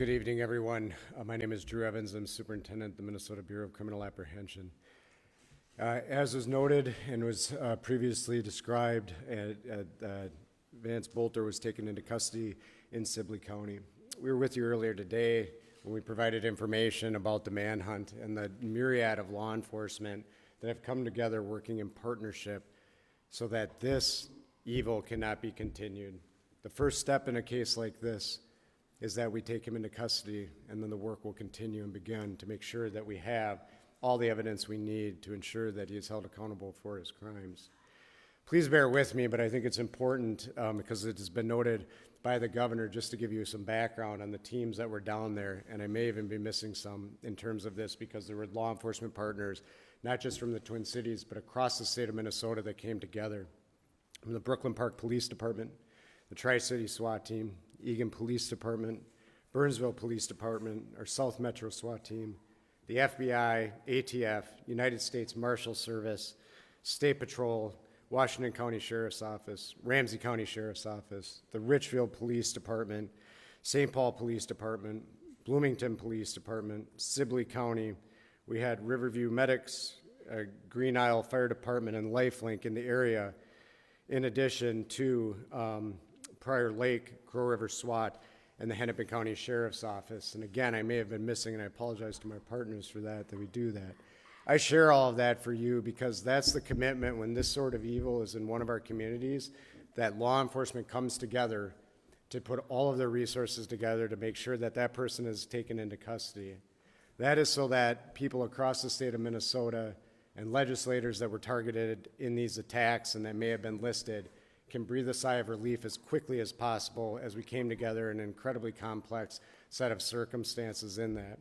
Good evening, everyone. My name is Drew Evans. I'm Superintendent of the Minnesota Bureau of Criminal Apprehension. As was noted and was previously described, Vance Boelter was taken into custody in Sibley County. We were with you earlier today when we provided information about the manhunt and the myriad of law enforcement that have come together working in partnership so that this evil cannot be continued. The first step in a case like this is that we take him into custody, and then the work will continue and begin to make sure that we have all the evidence we need to ensure that he is held accountable for his crimes. Please bear with me, but I think it's important because it has been noted by the governor, just to give you some background on the teams that were down there, and I may even be missing some in terms of this because there were law enforcement partners, not just from the Twin Cities, but across the state of Minnesota that came together. From the Brooklyn Park Police Department, the Tri-City SWAT Team, Eagan Police Department, Burnsville Police Department, our South Metro SWAT Team, the FBI, ATF, United States Marshal Service, State Patrol, Washington County Sheriff's Office, Ramsey County Sheriff's Office, the Richfield Police Department, St. Paul Police Department, Bloomington Police Department, Sibley County. We had Riverview Medics, Green Isle Fire Department, and Lifelink in the area, in addition to Prior Lake, Crow River SWAT, and the Hennepin County Sheriff's Office. And again, I may have been missing, and I apologize to my partners for that we do that. I share all of that for you because that's the commitment when this sort of evil is in one of our communities, that law enforcement comes together to put all of their resources together to make sure that that person is taken into custody. That is so that people across the state of Minnesota and legislators that were targeted in these attacks and that may have been listed can breathe a sigh of relief as quickly as possible as we came together in an incredibly complex set of circumstances in that.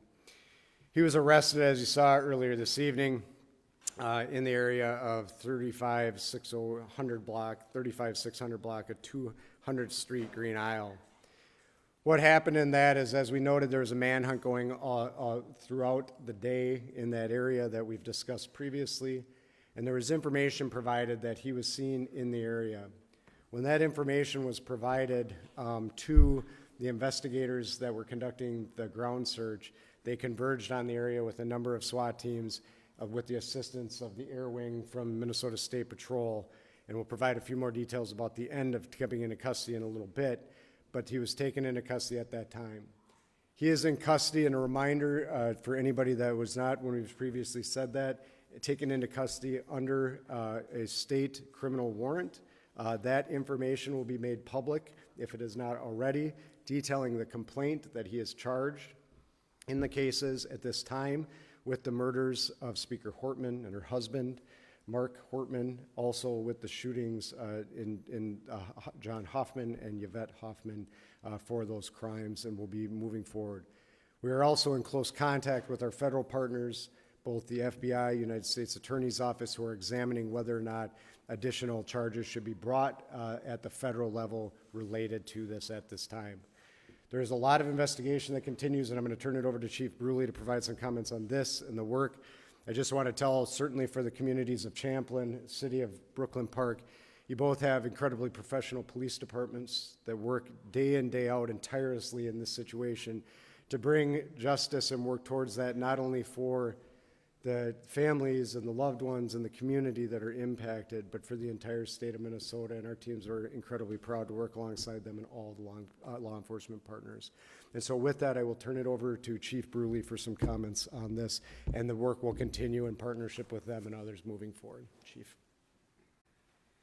He was arrested, as you saw earlier this evening, in the area of 35600 block of 200th Street, Green Isle. What happened in that is, as we noted, there was a manhunt going throughout the day in that area that we've discussed previously, and there was information provided that he was seen in the area. When that information was provided to the investigators that were conducting the ground search, they converged on the area with a number of SWAT teams with the assistance of the Air Wing from Minnesota State Patrol, and we'll provide a few more details about the end of coming into custody in a little bit, but he was taken into custody at that time. He is in custody, and a reminder for anybody that was not, when we've previously said that, taken into custody under a state criminal warrant. That information will be made public, if it is not already, detailing the complaint that he is charged in the cases at this time with the murders of Speaker Hortman and her husband, Mark Hortman, also with the shootings in John Hoffman and Yvette Hoffman for those crimes, and will be moving forward. We are also in close contact with our federal partners, both the FBI, United States Attorney's Office, who are examining whether or not additional charges should be brought at the federal level related to this at this time. There's a lot of investigation that continues, and I'm going to turn it over to Chief Bruley to provide some comments on this and the work. I just want to tell, certainly for the communities of Champlin, city of Brooklyn Park, you both have incredibly professional police departments that work day in, day out and tirelessly in this situation to bring justice and work towards that, not only for the families and the loved ones and the community that are impacted, but for the entire state of Minnesota, and our teams are incredibly proud to work alongside them and all the law enforcement partners. And so with that, I will turn it over to Chief Bruley for some comments on this, and the work will continue in partnership with them and others moving forward. Chief.